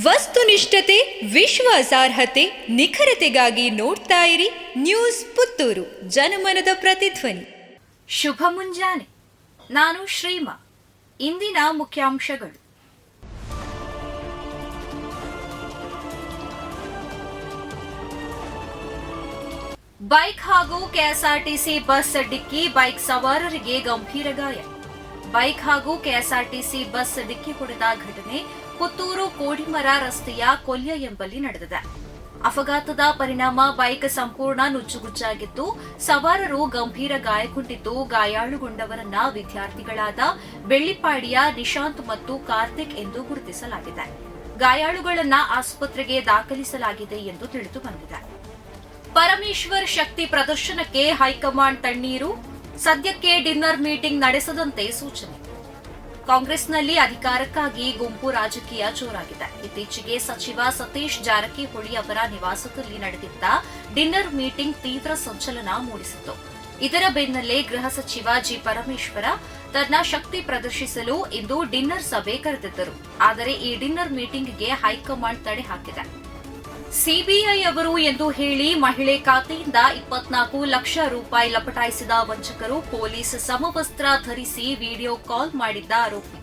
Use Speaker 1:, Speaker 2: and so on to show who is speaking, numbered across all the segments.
Speaker 1: ವಸ್ತುನಿಷ್ಠತೆ, ವಿಶ್ವಾಸಾರ್ಹತೆ, ನಿಖರತೆಗಾಗಿ ನೋಡ್ತಾ ಇರಿ ನ್ಯೂಸ್ ಪುತ್ತೂರು, ಜನಮನದ ಪ್ರತಿಧ್ವನಿ.
Speaker 2: ಶುಭ ಮುಂಜಾನೆ. ನಾನು ಶ್ರೀಮಾ. ಇಂದಿನ ಮುಖ್ಯಾಂಶಗಳು. ಬೈಕ್ ಹಾಗೂ ಕೆಎಸ್ಆರ್ಟಿಸಿ ಬಸ್ ಡಿಕ್ಕಿ, ಬೈಕ್ ಸವಾರರಿಗೆ ಗಂಭೀರ ಗಾಯ. ಬೈಕ್ ಹಾಗೂ ಕೆಎಸ್ಆರ್ಟಿಸಿ ಬಸ್ ಡಿಕ್ಕಿ ಹೊಡೆದ ಘಟನೆ ಪುತ್ತೂರು ಕೋಡಿಮರ ರಸ್ತೆಯ ಕೊಲ್ಯ ಎಂಬಲ್ಲಿ ನಡೆದಿದೆ. ಅಪಘಾತದ ಪರಿಣಾಮ ಬೈಕ್ ಸಂಪೂರ್ಣ ನುಜ್ಜುಗುಜ್ಜಾಗಿದ್ದು, ಸವಾರರು ಗಂಭೀರ ಗಾಯಗೊಂಡಿದ್ದು, ಗಾಯಾಳುಗೊಂಡವರನ್ನ ವಿದ್ಯಾರ್ಥಿಗಳಾದ ಬೆಳ್ಳಿಪಾಡಿಯ ನಿಶಾಂತ್ ಮತ್ತು ಕಾರ್ತಿಕ್ ಎಂದು ಗುರುತಿಸಲಾಗಿದೆ. ಗಾಯಾಳುಗಳನ್ನ ಆಸ್ಪತ್ರೆಗೆ ದಾಖಲಿಸಲಾಗಿದೆ ಎಂದು ತಿಳಿದು ಬಂದಿದೆ. ಪರಮೇಶ್ವರ್ ಶಕ್ತಿ ಪ್ರದರ್ಶನಕ್ಕೆ ಹೈಕಮಾಂಡ್ ತಣ್ಣೀರು, ಸದ್ಯಕ್ಕೆ ಡಿನ್ನರ್ ಮೀಟಿಂಗ್ ನಡೆಸದಂತೆ ಸೂಚನೆ. ಕಾಂಗ್ರೆಸ್ನಲ್ಲಿ ಅಧಿಕಾರಕ್ಕಾಗಿ ಗುಂಪು ರಾಜಕೀಯ ಜೋರಾಗಿದೆ. ಇತ್ತೀಚೆಗೆ ಸಚಿವ ಸತೀಶ್ ಜಾರಕಿಹೊಳಿ ಅವರ ನಿವಾಸದಲ್ಲಿ ನಡೆದಿದ್ದ ಡಿನ್ನರ್ ಮೀಟಿಂಗ್ ತೀವ್ರ ಸಂಚಲನ ಮೂಡಿಸಿತ್ತು. ಇದರ ಬೆನ್ನಲ್ಲೇ ಗೃಹ ಸಚಿವ ಜಿ ಪರಮೇಶ್ವರ ತನ್ನ ಶಕ್ತಿ ಪ್ರದರ್ಶಿಸಲು ಇಂದು ಡಿನ್ನರ್ ಸಭೆ ಕರೆದಿದ್ದರು. ಆದರೆ ಈ ಡಿನ್ನರ್ ಮೀಟಿಂಗ್ಗೆ ಹೈಕಮಾಂಡ್ ತಡೆ ಹಾಕಿದೆ. ಸಿಬಿಐ ಅವರು ಎಂದು ಹೇಳಿ ಮಹಿಳೆ ಖಾತೆಯಿಂದ 24 ಲಕ್ಷ ರೂಪಾಯಿ ಲಪಟಾಯಿಸಿದ ವಂಚಕರು ಪೊಲೀಸ್ ಸಮವಸ್ತ್ರ ಧರಿಸಿ ವಿಡಿಯೋ ಕಾಲ್ ಮಾಡಿದ್ದ ಆರೋಪಿ.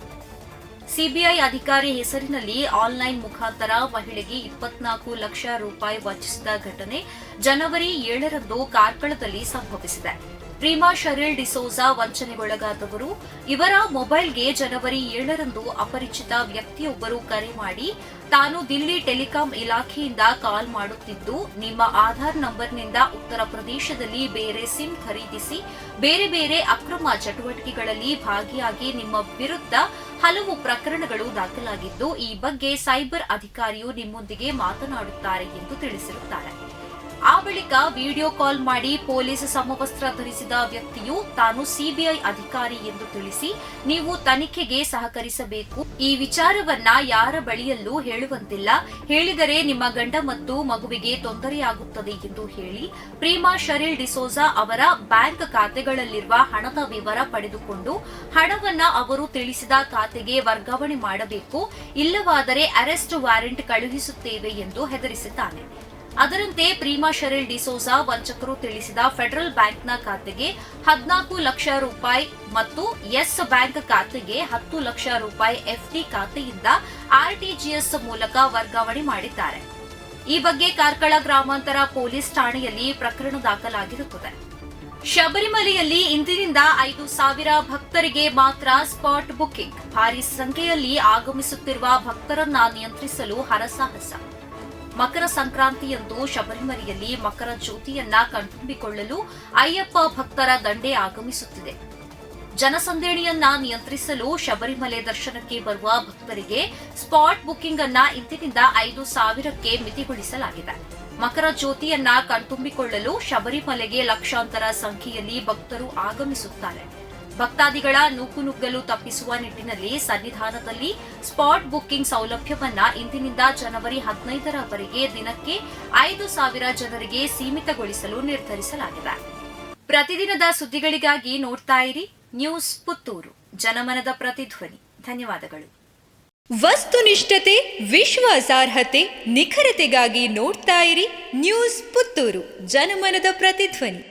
Speaker 2: ಸಿಬಿಐ ಅಧಿಕಾರಿ ಹೆಸರಿನಲ್ಲಿ ಆನ್ಲೈನ್ ಮುಖಾಂತರ ಮಹಿಳೆಗೆ 24 ಲಕ್ಷ ರೂಪಾಯಿ ವಂಚಿಸಿದ ಘಟನೆ ಜನವರಿ 7ರಂದು ಕಾರ್ಕಳದಲ್ಲಿ ಸಂಭವಿಸಿದೆ. ಪ್ರೀಮಾ ಶರೀಲ್ ಡಿಸೋಜಾ ವಂಚನೆಗೊಳಗಾದವರು. ಇವರ ಮೊಬೈಲ್ಗೆ ಜನವರಿ 7ರಂದು ಅಪರಿಚಿತ ವ್ಯಕ್ತಿಯೊಬ್ಬರು ಕರೆ ಮಾಡಿ, ತಾನು ದಿಲ್ಲಿ ಟೆಲಿಕಾಂ ಇಲಾಖೆಯಿಂದ ಕಾಲ್ ಮಾಡುತ್ತಿದ್ದು, ನಿಮ್ಮ ಆಧಾರ್ ನಂಬರ್ನಿಂದ ಉತ್ತರ ಪ್ರದೇಶದಲ್ಲಿ ಬೇರೆ ಸಿಮ್ ಖರೀದಿಸಿ ಬೇರೆ ಬೇರೆ ಅಕ್ರಮ ಚಟುವಟಿಕೆಗಳಲ್ಲಿ ಭಾಗಿಯಾಗಿ ನಿಮ್ಮ ವಿರುದ್ಧ ಹಲವು ಪ್ರಕರಣಗಳು ದಾಖಲಾಗಿದ್ದು, ಈ ಬಗ್ಗೆ ಸೈಬರ್ ಅಧಿಕಾರಿಯು ನಿಮ್ಮೊಂದಿಗೆ ಮಾತನಾಡುತ್ತಾರೆ ಎಂದು ತಿಳಿಸಿರುತ್ತಾರೆ. ಆ ಬಳಿಕ ವಿಡಿಯೋ ಕಾಲ್ ಮಾಡಿ ಪೊಲೀಸ್ ಸಮವಸ್ತ್ರ ಧರಿಸಿದ ವ್ಯಕ್ತಿಯು ತಾನು ಸಿಬಿಐ ಅಧಿಕಾರಿ ಎಂದು ತಿಳಿಸಿ, ನೀವು ತನಿಖೆಗೆ ಸಹಕರಿಸಬೇಕು, ಈ ವಿಚಾರವನ್ನ ಯಾರ ಬಳಿಯಲ್ಲೂ ಹೇಳುವಂತಿಲ್ಲ, ಹೇಳಿದರೆ ನಿಮ್ಮ ಗಂಡ ಮತ್ತು ಮಗುವಿಗೆ ತೊಂದರೆಯಾಗುತ್ತದೆ ಎಂದು ಹೇಳಿ ಪ್ರೀಮಾ ಶರೀಲ್ ಡಿಸೋಜಾ ಅವರ ಬ್ಯಾಂಕ್ ಖಾತೆಗಳಲ್ಲಿರುವ ಹಣದ ವಿವರ ಪಡೆದುಕೊಂಡು ಹಣವನ್ನ ಅವರು ತಿಳಿಸಿದ ಖಾತೆಗೆ ವರ್ಗಾವಣೆ ಮಾಡಬೇಕು, ಇಲ್ಲವಾದರೆ ಅರೆಸ್ಟ್ ವಾರೆಂಟ್ ಕಳುಹಿಸುತ್ತೇವೆ ಎಂದು ಹೆದರಿಸಿದ್ದಾನೆ. ಅದರಂತೆ ಪ್ರೀಮಾ ಶರೀಲ್ ಡಿಸೋಜಾ ವಂಚಕರು ತಿಳಿಸಿದ ಫೆಡರಲ್ ಬ್ಯಾಂಕ್ನ ಖಾತೆಗೆ 14 ಲಕ್ಷ ರೂಪಾಯಿ ಮತ್ತು ಯೆಸ್ ಬ್ಯಾಂಕ್ ಖಾತೆಗೆ 10 ಲಕ್ಷ ರೂಪಾಯಿ ಎಫ್ಡಿ ಖಾತೆಯಿಂದ ಆರ್ಟಿಜಿಎಸ್ ಮೂಲಕ ವರ್ಗಾವಣೆ ಮಾಡಿದ್ದಾರೆ. ಈ ಬಗ್ಗೆ ಕಾರ್ಕಳ ಗ್ರಾಮಾಂತರ ಪೊಲೀಸ್ ಠಾಣೆಯಲ್ಲಿ ಪ್ರಕರಣ ದಾಖಲಾಗಿರುತ್ತದೆ. ಶಬರಿಮಲೆಯಲ್ಲಿ ಇಂದಿನಿಂದ 5,000 ಭಕ್ತರಿಗೆ ಮಾತ್ರ ಸ್ಪಾಟ್ ಬುಕಿಂಗ್. ಭಾರೀ ಸಂಖ್ಯೆಯಲ್ಲಿ ಆಗಮಿಸುತ್ತಿರುವ ಭಕ್ತರನ್ನ ನಿಯಂತ್ರಿಸಲು ಹರಸಾಹಸ. ಮಕರ ಸಂಕ್ರಾಂತಿಯಂದು ಶಬರಿಮಲೆಯಲ್ಲಿ ಮಕರ ಜ್ಯೋತಿಯನ್ನ ಕಣ್ತುಂಬಿಕೊಳ್ಳಲು ಅಯ್ಯಪ್ಪ ಭಕ್ತರ ದಂಡೆ ಆಗಮಿಸುತ್ತಿದೆ. ಜನಸಂದಣಿಯನ್ನ ನಿಯಂತ್ರಿಸಲು ಶಬರಿಮಲೆ ದರ್ಶನಕ್ಕೆ ಬರುವ ಭಕ್ತರಿಗೆ ಸ್ಪಾಟ್ ಬುಕಿಂಗ್ ಅನ್ನ ಇಂದಿನಿಂದ 5,000ಕ್ಕೆ ಮಿತಿಗೊಳಿಸಲಾಗಿದೆ. ಮಕರ ಜ್ಯೋತಿಯನ್ನ ಕಣ್ತುಂಬಿಕೊಳ್ಳಲು ಶಬರಿಮಲೆಗೆ ಲಕ್ಷಾಂತರ ಸಂಖ್ಯೆಯಲ್ಲಿ ಭಕ್ತರು ಆಗಮಿಸುತ್ತಾರೆ. ಭಕ್ತಾದಿಗಳ ನೂಕುನುಗ್ಗಲು ತಪ್ಪಿಸುವ ನಿಟ್ಟಿನಲ್ಲಿ ಸನ್ನಿಧಾನದಲ್ಲಿ ಸ್ಪಾಟ್ ಬುಕಿಂಗ್ ಸೌಲಭ್ಯವನ್ನ ಇಂದಿನಿಂದ ಜನವರಿ 15ರವರೆಗೆ ದಿನಕ್ಕೆ 5,000 ಜನರಿಗೆ ಸೀಮಿತಗೊಳಿಸಲು ನಿರ್ಧರಿಸಲಾಗಿದೆ. ಪ್ರತಿದಿನದ ಸುದ್ದಿಗಳಿಗಾಗಿ ನೋಡ್ತಾ ಇರಿ ನ್ಯೂಸ್ ಪುತ್ತೂರು, ಜನಮನದ ಪ್ರತಿಧ್ವನಿ. ಧನ್ಯವಾದಗಳು.
Speaker 1: ವಸ್ತುನಿಷ್ಠತೆ, ವಿಶ್ವಾಸಾರ್ಹತೆ, ನಿಖರತೆಗಾಗಿ ನೋಡ್ತಾ ಇರಿ ನ್ಯೂಸ್ ಪುತ್ತೂರು, ಜನಮನದ ಪ್ರತಿಧ್ವನಿ.